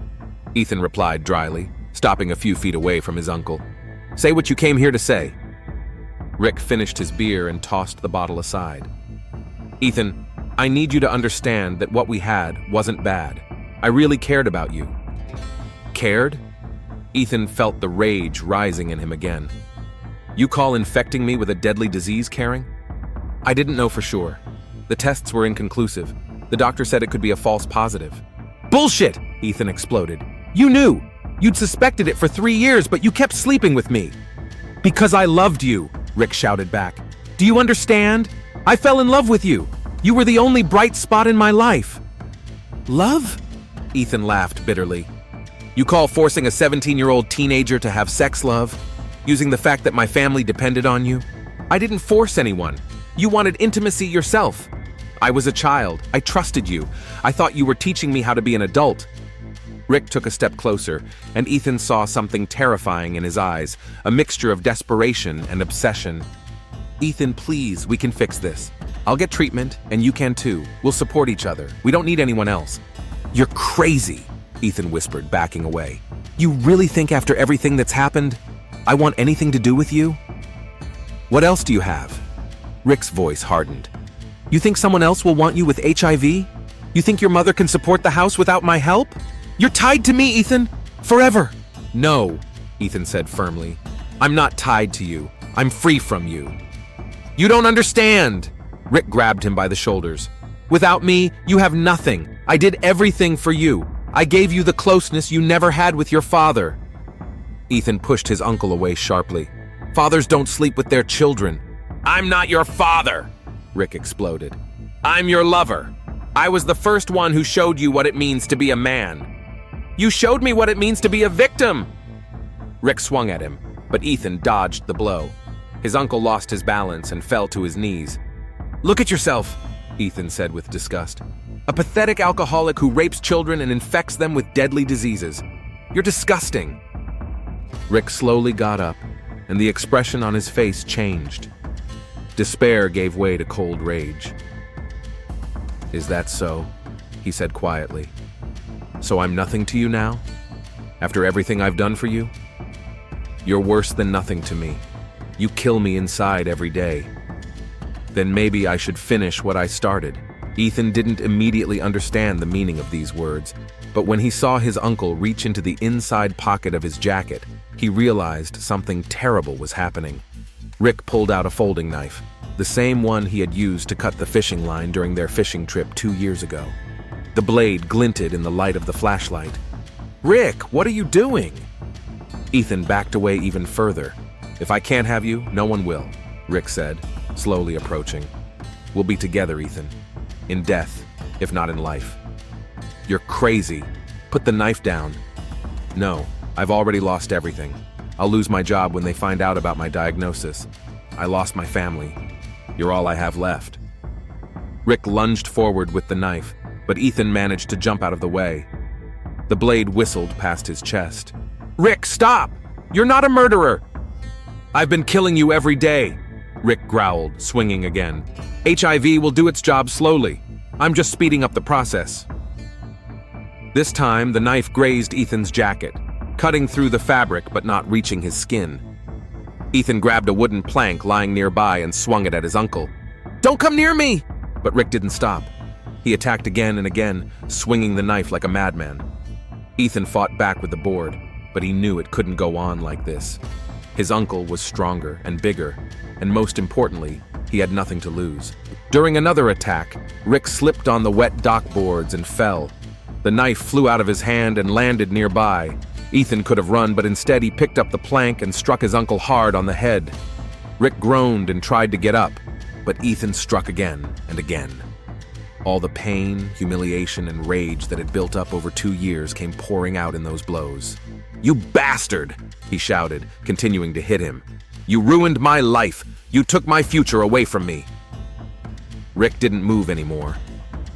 Ethan replied dryly, stopping a few feet away from his uncle. "Say what you came here to say." Rick finished his beer and tossed the bottle aside. "Ethan, I need you to understand that what we had wasn't bad. I really cared about you." "Cared?" Ethan felt the rage rising in him again. "You call infecting me with a deadly disease caring?" "I didn't know for sure. The tests were inconclusive. The doctor said it could be a false positive." "Bullshit!" Ethan exploded. "You knew! You'd suspected it for 3 years, but you kept sleeping with me." "Because I loved you," Rick shouted back. "Do you understand? I fell in love with you. You were the only bright spot in my life." "Love?" Ethan laughed bitterly. "You call forcing a 17-year-old teenager to have sex love? Using the fact that my family depended on you? I didn't force anyone. You wanted intimacy yourself. I was a child. I trusted you. I thought you were teaching me how to be an adult." Rick took a step closer, and Ethan saw something terrifying in his eyes, a mixture of desperation and obsession. "Ethan, please, we can fix this. I'll get treatment, and you can too. We'll support each other. We don't need anyone else." "You're crazy," Ethan whispered, backing away. "You really think after everything that's happened, I want anything to do with you? What else do you have?" Rick's voice hardened. "You think someone else will want you with HIV? You think your mother can support the house without my help? You're tied to me, Ethan, forever." "No," Ethan said firmly. "I'm not tied to you. I'm free from you." "You don't understand." Rick grabbed him by the shoulders. "Without me, you have nothing. I did everything for you. I gave you the closeness you never had with your father." Ethan pushed his uncle away sharply. "Fathers don't sleep with their children." "I'm not your father," Rick exploded. "I'm your lover. I was the first one who showed you what it means to be a man. You showed me what it means to be a victim." Rick swung at him, but Ethan dodged the blow. His uncle lost his balance and fell to his knees. "Look at yourself," Ethan said with disgust. "A pathetic alcoholic who rapes children and infects them with deadly diseases. You're disgusting." Rick slowly got up, and the expression on his face changed. Despair gave way to cold rage. "Is that so?" he said quietly. "So I'm nothing to you now? After everything I've done for you? You're worse than nothing to me. You kill me inside every day. Then maybe I should finish what I started." Ethan didn't immediately understand the meaning of these words, but when he saw his uncle reach into the inside pocket of his jacket, he realized something terrible was happening. Rick pulled out a folding knife, the same one he had used to cut the fishing line during their fishing trip 2 years ago. The blade glinted in the light of the flashlight. "Rick, what are you doing?" Ethan backed away even further. "If I can't have you, no one will," Rick said, slowly approaching. "We'll be together, Ethan. In death, if not in life." "You're crazy. Put the knife down." "No, I've already lost everything. I'll lose my job when they find out about my diagnosis. I lost my family. You're all I have left." Rick lunged forward with the knife, but Ethan managed to jump out of the way. The blade whistled past his chest. "Rick, stop! You're not a murderer!" "I've been killing you every day," Rick growled, swinging again. "HIV will do its job slowly. I'm just speeding up the process." This time, the knife grazed Ethan's jacket, cutting through the fabric but not reaching his skin. Ethan grabbed a wooden plank lying nearby and swung it at his uncle. "Don't come near me!" But Rick didn't stop. He attacked again and again, swinging the knife like a madman. Ethan fought back with the board, but he knew it couldn't go on like this. His uncle was stronger and bigger, and most importantly, he had nothing to lose. During another attack, Rick slipped on the wet dock boards and fell. The knife flew out of his hand and landed nearby. Ethan could have run, but instead he picked up the plank and struck his uncle hard on the head. Rick groaned and tried to get up, but Ethan struck again and again. All the pain, humiliation, and rage that had built up over 2 years came pouring out in those blows. "You bastard!" he shouted, continuing to hit him. "You ruined my life! You took my future away from me!" Rick didn't move anymore.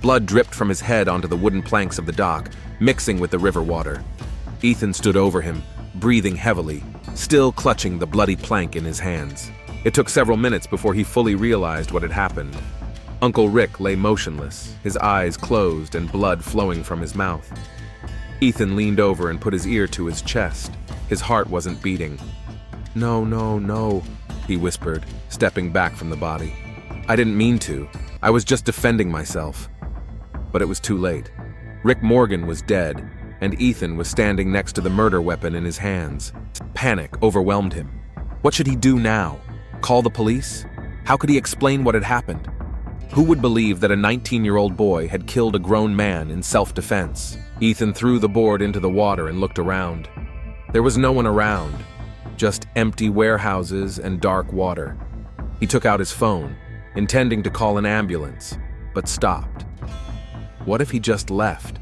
Blood dripped from his head onto the wooden planks of the dock, mixing with the river water. Ethan stood over him, breathing heavily, still clutching the bloody plank in his hands. It took several minutes before he fully realized what had happened. Uncle Rick lay motionless, his eyes closed and blood flowing from his mouth. Ethan leaned over and put his ear to his chest. His heart wasn't beating. "No, no, no," he whispered, stepping back from the body. "I didn't mean to. I was just defending myself." But it was too late. Rick Morgan was dead, and Ethan was standing next to the murder weapon in his hands. Panic overwhelmed him. What should he do now? Call the police? How could he explain what had happened? Who would believe that a 19-year-old boy had killed a grown man in self-defense? Ethan threw the board into the water and looked around. There was no one around, just empty warehouses and dark water. He took out his phone, intending to call an ambulance, but stopped. What if he just left?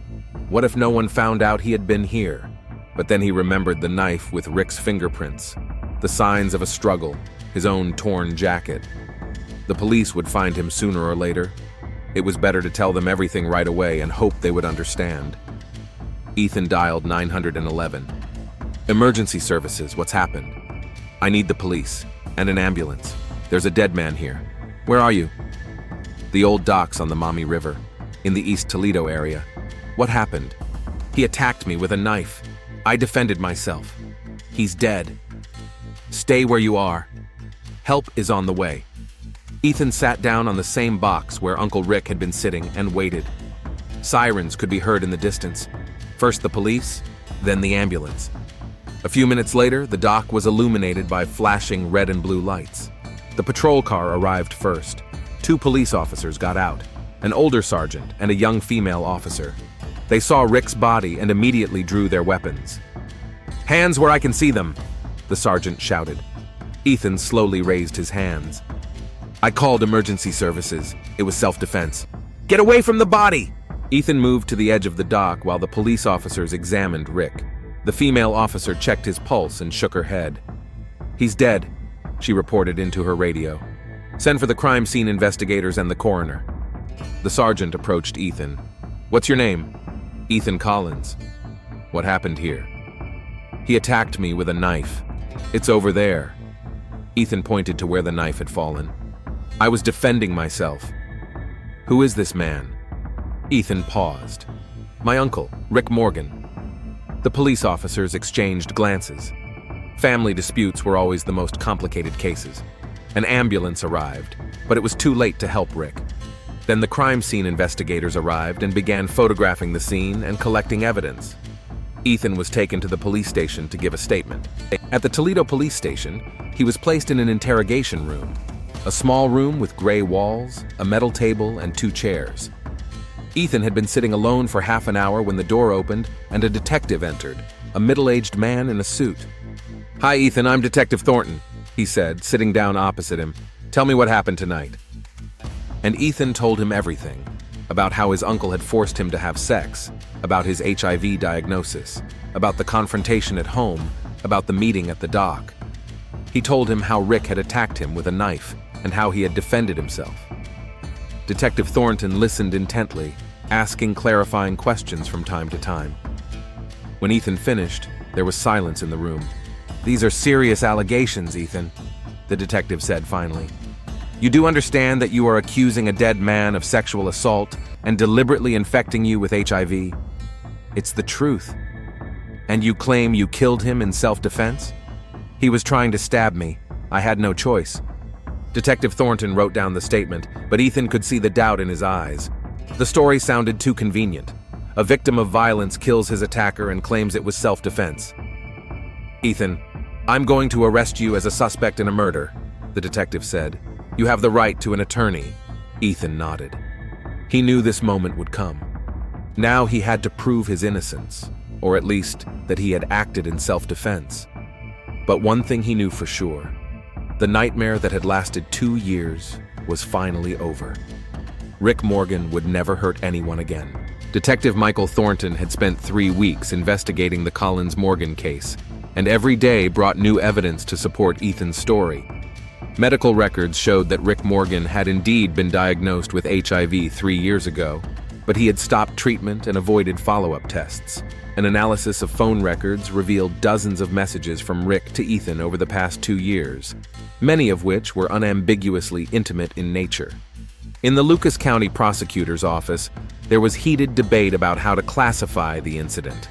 What if no one found out he had been here? But then he remembered the knife with Rick's fingerprints, the signs of a struggle, his own torn jacket. The police would find him sooner or later. It was better to tell them everything right away and hope they would understand. Ethan dialed 911. "Emergency services, what's happened?" "I need the police and an ambulance. There's a dead man here." "Where are you?" "The old docks on the Maumee River, in the East Toledo area." "What happened?" "He attacked me with a knife. I defended myself. He's dead." "Stay where you are. Help is on the way." Ethan sat down on the same box where Uncle Rick had been sitting and waited. Sirens could be heard in the distance. First the police, then the ambulance. A few minutes later, the dock was illuminated by flashing red and blue lights. The patrol car arrived first. 2 police officers got out, an older sergeant and a young female officer. They saw Rick's body and immediately drew their weapons. "Hands where I can see them," the sergeant shouted. Ethan slowly raised his hands. "I called emergency services. It was self-defense." "Get away from the body!" Ethan moved to the edge of the dock while the police officers examined Rick. The female officer checked his pulse and shook her head. "He's dead," she reported into her radio. "Send for the crime scene investigators and the coroner." The sergeant approached Ethan. "What's your name?" "Ethan Collins." "What happened here?" "He attacked me with a knife. It's over there." Ethan pointed to where the knife had fallen. "I was defending myself." "Who is this man?" Ethan paused. "My uncle, Rick Morgan." The police officers exchanged glances. Family disputes were always the most complicated cases. An ambulance arrived, but it was too late to help Rick. Then the crime scene investigators arrived and began photographing the scene and collecting evidence. Ethan was taken to the police station to give a statement. At the Toledo police station, he was placed in an interrogation room. A small room with gray walls, a metal table, and 2 chairs. Ethan had been sitting alone for half an hour when the door opened and a detective entered, a middle-aged man in a suit. "Hi, Ethan, I'm Detective Thornton," he said, sitting down opposite him. "Tell me what happened tonight." And Ethan told him everything, about how his uncle had forced him to have sex, about his HIV diagnosis, about the confrontation at home, about the meeting at the dock. He told him how Rick had attacked him with a knife and how he had defended himself. Detective Thornton listened intently, asking clarifying questions from time to time. When Ethan finished, there was silence in the room. "These are serious allegations, Ethan," the detective said finally. "You do understand that you are accusing a dead man of sexual assault and deliberately infecting you with HIV? It's the truth. And you claim you killed him in self-defense? He was trying to stab me. I had no choice." Detective Thornton wrote down the statement, but Ethan could see the doubt in his eyes. The story sounded too convenient. A victim of violence kills his attacker and claims it was self-defense. "Ethan, I'm going to arrest you as a suspect in a murder," the detective said. "You have the right to an attorney." Ethan nodded. He knew this moment would come. Now he had to prove his innocence, or at least that he had acted in self-defense. But one thing he knew for sure. The nightmare that had lasted 2 years was finally over. Rick Morgan would never hurt anyone again. Detective Michael Thornton had spent 3 weeks investigating the Collins-Morgan case, and every day brought new evidence to support Ethan's story. Medical records showed that Rick Morgan had indeed been diagnosed with HIV 3 years ago, but he had stopped treatment and avoided follow-up tests. An analysis of phone records revealed dozens of messages from Rick to Ethan over the past 2 years, many of which were unambiguously intimate in nature. In the Lucas County Prosecutor's Office, there was heated debate about how to classify the incident.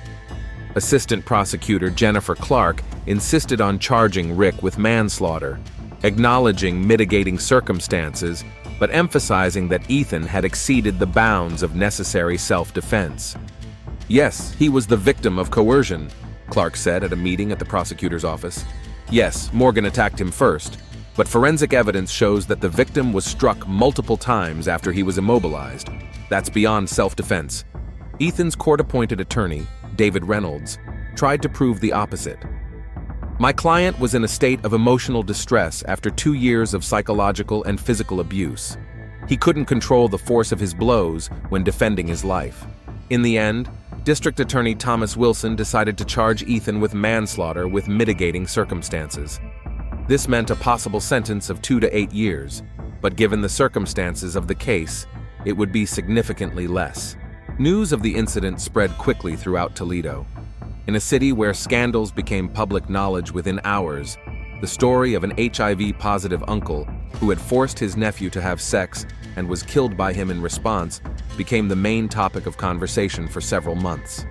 Assistant Prosecutor Jennifer Clark insisted on charging Rick with manslaughter, acknowledging mitigating circumstances, but emphasizing that Ethan had exceeded the bounds of necessary self-defense. Yes, he was the victim of coercion, Clark said at a meeting at the prosecutor's office. Yes, Morgan attacked him first, but forensic evidence shows that the victim was struck multiple times after he was immobilized. That's beyond self-defense. Ethan's court-appointed attorney, David Reynolds, tried to prove the opposite. My client was in a state of emotional distress after 2 years of psychological and physical abuse. He couldn't control the force of his blows when defending his life. In the end, District Attorney Thomas Wilson decided to charge Ethan with manslaughter with mitigating circumstances. This meant a possible sentence of 2 to 8 years, but given the circumstances of the case, it would be significantly less. News of the incident spread quickly throughout Toledo. In a city where scandals became public knowledge within hours, the story of an HIV-positive uncle who had forced his nephew to have sex and was killed by him in response became the main topic of conversation for several months.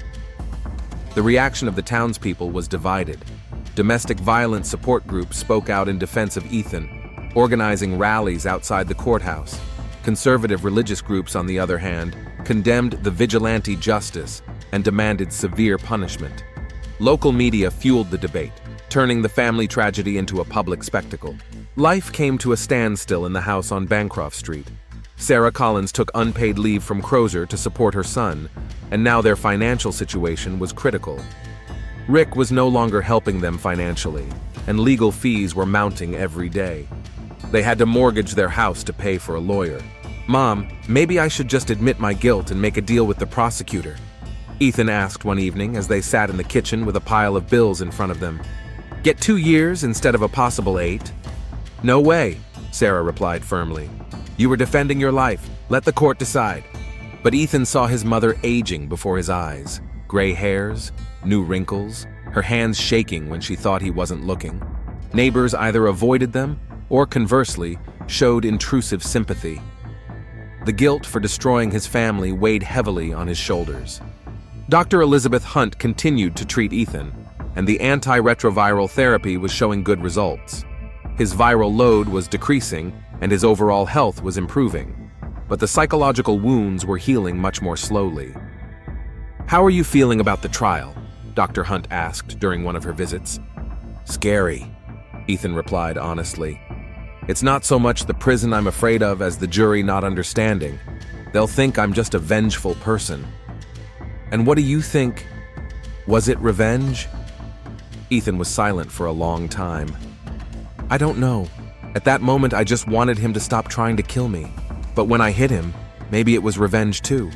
The reaction of the townspeople was divided. Domestic violence support groups spoke out in defense of Ethan, organizing rallies outside the courthouse. Conservative religious groups, on the other hand, condemned the vigilante justice and demanded severe punishment. Local media fueled the debate, turning the family tragedy into a public spectacle. Life came to a standstill in the house on Bancroft Street. Sarah Collins took unpaid leave from Crozer to support her son, and now their financial situation was critical. Rick was no longer helping them financially, and legal fees were mounting every day. They had to mortgage their house to pay for a lawyer. "Mom, maybe I should just admit my guilt and make a deal with the prosecutor," Ethan asked one evening as they sat in the kitchen with a pile of bills in front of them. "Get 2 years instead of a possible 8? "No way," Sarah replied firmly. "You were defending your life. Let the court decide." But Ethan saw his mother aging before his eyes. Gray hairs, new wrinkles, her hands shaking when she thought he wasn't looking. Neighbors either avoided them or, conversely, showed intrusive sympathy. The guilt for destroying his family weighed heavily on his shoulders. Dr. Elizabeth Hunt continued to treat Ethan, and the antiretroviral therapy was showing good results. His viral load was decreasing, and his overall health was improving. But the psychological wounds were healing much more slowly. "How are you feeling about the trial?" Dr. Hunt asked during one of her visits. "Scary," Ethan replied honestly. "It's not so much the prison I'm afraid of as the jury not understanding. They'll think I'm just a vengeful person." "And what do you think? Was it revenge?" Ethan was silent for a long time. "I don't know. At that moment, I just wanted him to stop trying to kill me. But when I hit him, maybe it was revenge too."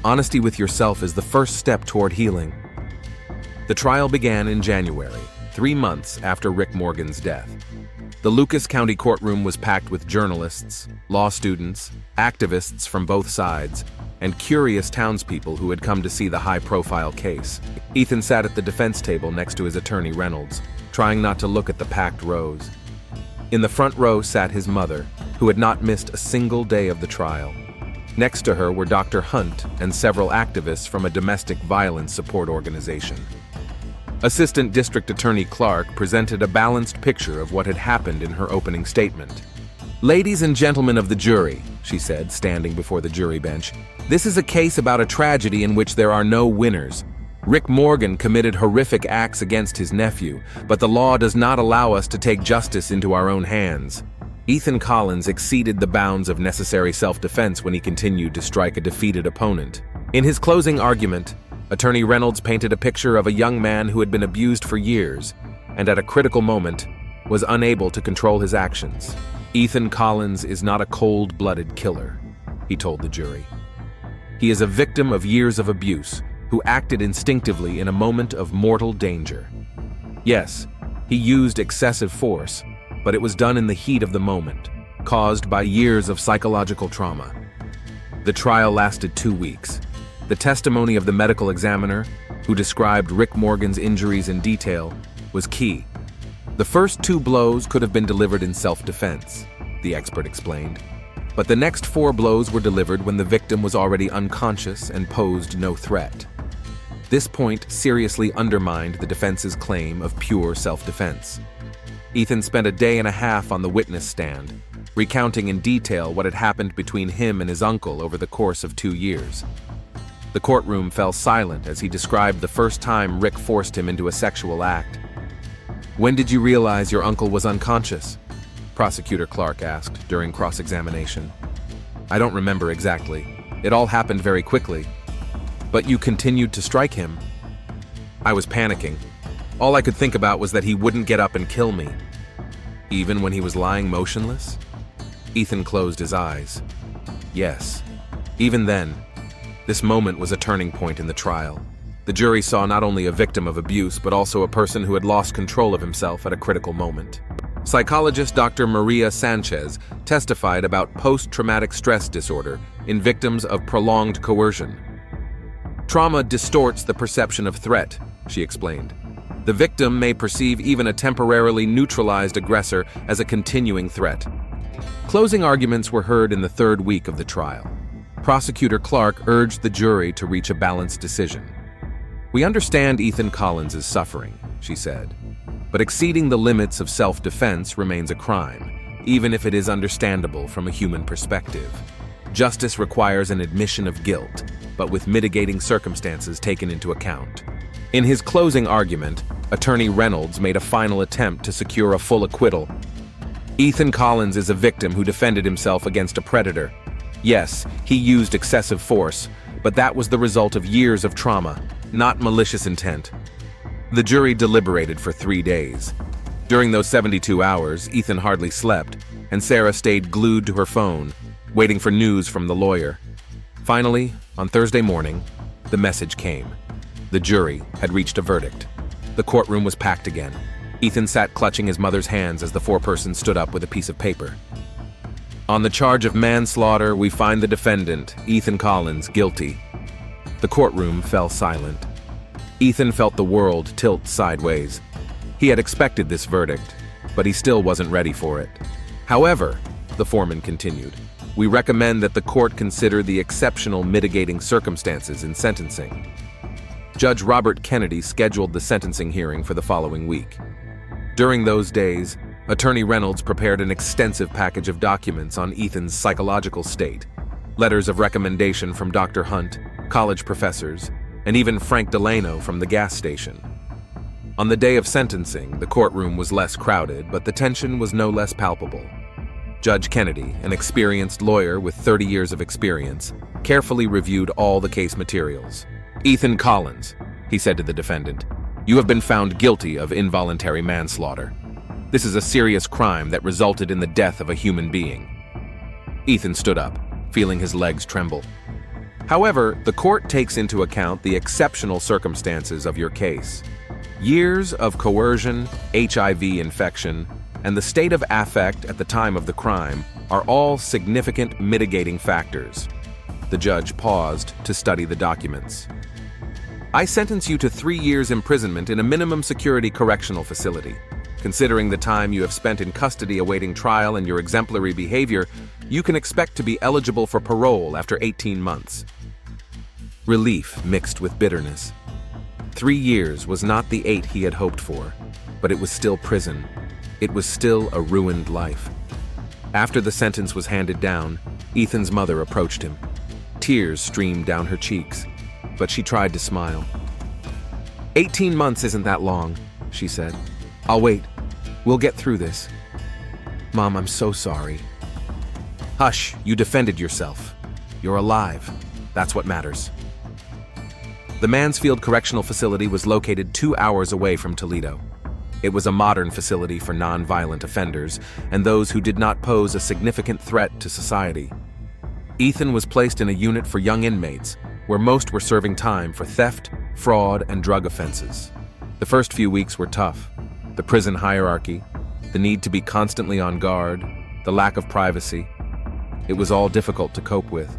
Honesty with yourself is the first step toward healing. The trial began in January, 3 months after Rick Morgan's death. The Lucas County courtroom was packed with journalists, law students, activists from both sides, and curious townspeople who had come to see the high-profile case. Ethan sat at the defense table next to his attorney Reynolds, trying not to look at the packed rows. In the front row sat his mother, who had not missed a single day of the trial. Next to her were Dr. Hunt and several activists from a domestic violence support organization. Assistant District Attorney Clark presented a balanced picture of what had happened in her opening statement. "Ladies and gentlemen of the jury," she said, standing before the jury bench, "this is a case about a tragedy in which there are no winners. Rick Morgan committed horrific acts against his nephew, but the law does not allow us to take justice into our own hands. Ethan Collins exceeded the bounds of necessary self-defense when he continued to strike a defeated opponent." In his closing argument, Attorney Reynolds painted a picture of a young man who had been abused for years and at a critical moment was unable to control his actions. "Ethan Collins is not a cold-blooded killer," he told the jury. He is a victim of years of abuse who acted instinctively in a moment of mortal danger. Yes, he used excessive force, but it was done in the heat of the moment, caused by years of psychological trauma. The trial lasted 2 weeks. The testimony of the medical examiner, who described Rick Morgan's injuries in detail, was key. The first 2 blows could have been delivered in self-defense, the expert explained. But the next 4 blows were delivered when the victim was already unconscious and posed no threat. This point seriously undermined the defense's claim of pure self-defense. Ethan spent a day and a half on the witness stand, recounting in detail what had happened between him and his uncle over the course of 2 years. The courtroom fell silent as he described the first time Rick forced him into a sexual act. "When did you realize your uncle was unconscious?" Prosecutor Clark asked during cross-examination. "I don't remember exactly. It all happened very quickly." "But you continued to strike him." "I was panicking. All I could think about was that he wouldn't get up and kill me." "Even when he was lying motionless?" Ethan closed his eyes. "Yes. Even then. This moment was a turning point in the trial. The jury saw not only a victim of abuse, but also a person who had lost control of himself at a critical moment." Psychologist Dr. Maria Sanchez testified about post-traumatic stress disorder in victims of prolonged coercion. "Trauma distorts the perception of threat," she explained. "The victim may perceive even a temporarily neutralized aggressor as a continuing threat." Closing arguments were heard in the 3rd week of the trial. Prosecutor Clark urged the jury to reach a balanced decision. "We understand Ethan Collins' suffering," she said, "but exceeding the limits of self-defense remains a crime, even if it is understandable from a human perspective. Justice requires an admission of guilt, but with mitigating circumstances taken into account." In his closing argument, Attorney Reynolds made a final attempt to secure a full acquittal. "Ethan Collins is a victim who defended himself against a predator. Yes, he used excessive force, but that was the result of years of trauma, not malicious intent." The jury deliberated for 3 days. During those 72 hours, Ethan hardly slept, and Sarah stayed glued to her phone, waiting for news from the lawyer. Finally, on Thursday morning, the message came. The jury had reached a verdict. The courtroom was packed again. Ethan sat clutching his mother's hands as the foreperson stood up with a piece of paper. "On the charge of manslaughter, we find the defendant, Ethan Collins, guilty." The courtroom fell silent. Ethan felt the world tilt sideways. He had expected this verdict, but he still wasn't ready for it. "However," the foreman continued, "we recommend that the court consider the exceptional mitigating circumstances in sentencing." Judge Robert Kennedy scheduled the sentencing hearing for the following week. During those days, Attorney Reynolds prepared an extensive package of documents on Ethan's psychological state, letters of recommendation from Dr. Hunt, college professors, and even Frank Delano from the gas station. On the day of sentencing, the courtroom was less crowded, but the tension was no less palpable. Judge Kennedy, an experienced lawyer with 30 years of experience, carefully reviewed all the case materials. "Ethan Collins," he said to the defendant, "you have been found guilty of involuntary manslaughter. This is a serious crime that resulted in the death of a human being." Ethan stood up, feeling his legs tremble. "However, the court takes into account the exceptional circumstances of your case. Years of coercion, HIV infection, and the state of affect at the time of the crime are all significant mitigating factors." The judge paused to study the documents. "I sentence you to 3 years imprisonment in a minimum security correctional facility. Considering the time you have spent in custody awaiting trial and your exemplary behavior, you can expect to be eligible for parole after 18 months. Relief mixed with bitterness. 3 years was not the 8 he had hoped for, but it was still prison. It was still a ruined life. After the sentence was handed down, Ethan's mother approached him. Tears streamed down her cheeks, but she tried to smile. 18 months isn't that long, she said. I'll wait. We'll get through this. Mom, I'm so sorry. Hush, you defended yourself. You're alive. That's what matters. The Mansfield Correctional Facility was located 2 hours away from Toledo. It was a modern facility for non-violent offenders and those who did not pose a significant threat to society. Ethan was placed in a unit for young inmates, where most were serving time for theft, fraud, and drug offenses. The first few weeks were tough. The prison hierarchy, the need to be constantly on guard, the lack of privacy. It was all difficult to cope with.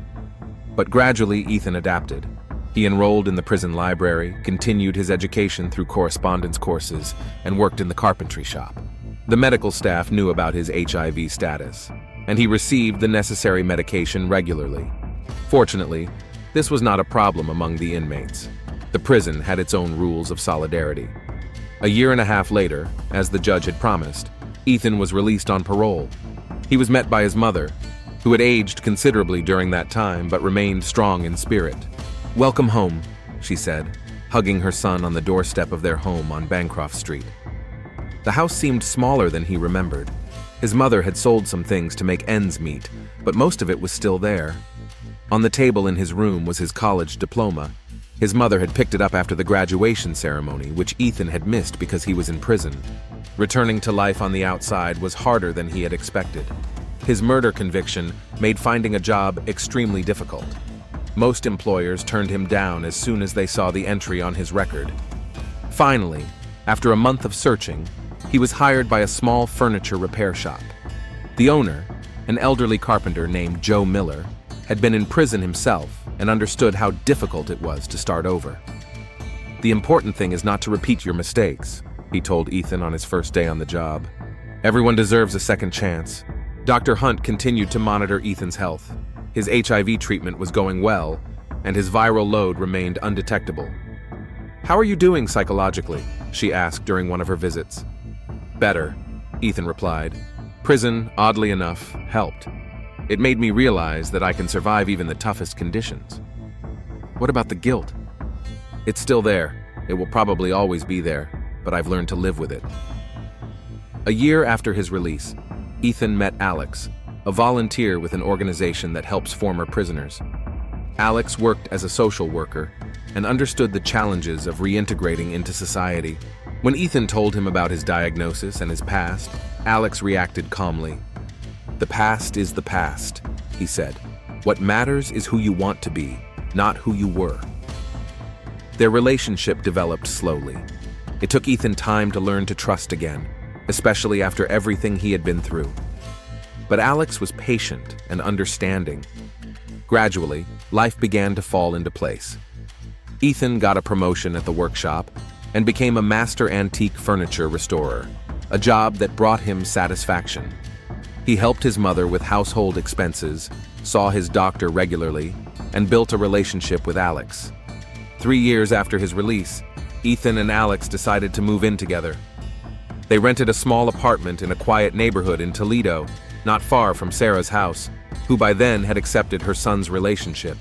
But gradually, Ethan adapted. He enrolled in the prison library, continued his education through correspondence courses, and worked in the carpentry shop. The medical staff knew about his HIV status, and he received the necessary medication regularly. Fortunately, this was not a problem among the inmates. The prison had its own rules of solidarity. A year and a half later, as the judge had promised, Ethan was released on parole. He was met by his mother, who had aged considerably during that time but remained strong in spirit. "Welcome home," she said, hugging her son on the doorstep of their home on Bancroft Street. The house seemed smaller than he remembered. His mother had sold some things to make ends meet, but most of it was still there. On the table in his room was his college diploma. His mother had picked it up after the graduation ceremony, which Ethan had missed because he was in prison. Returning to life on the outside was harder than he had expected. His murder conviction made finding a job extremely difficult. Most employers turned him down as soon as they saw the entry on his record. Finally, after a month of searching, he was hired by a small furniture repair shop. The owner, an elderly carpenter named Joe Miller, had been in prison himself and understood how difficult it was to start over. "The important thing is not to repeat your mistakes," he told Ethan on his first day on the job. "Everyone deserves a second chance." Dr. Hunt continued to monitor Ethan's health. His HIV treatment was going well, and his viral load remained undetectable. "How are you doing psychologically?" she asked during one of her visits. "Better," Ethan replied. "Prison, oddly enough, helped. It made me realize that I can survive even the toughest conditions." "What about the guilt?" "It's still there. It will probably always be there, but I've learned to live with it." A year after his release, Ethan met Alex, a volunteer with an organization that helps former prisoners. Alex worked as a social worker and understood the challenges of reintegrating into society. When Ethan told him about his diagnosis and his past, Alex reacted calmly. "The past is the past," he said. "What matters is who you want to be, not who you were." Their relationship developed slowly. It took Ethan time to learn to trust again, especially after everything he had been through. But Alex was patient and understanding. Gradually, life began to fall into place. Ethan got a promotion at the workshop and became a master antique furniture restorer, a job that brought him satisfaction. He helped his mother with household expenses, saw his doctor regularly, and built a relationship with Alex. 3 years after his release, Ethan and Alex decided to move in together. They rented a small apartment in a quiet neighborhood in Toledo, not far from Sarah's house, who by then had accepted her son's relationship.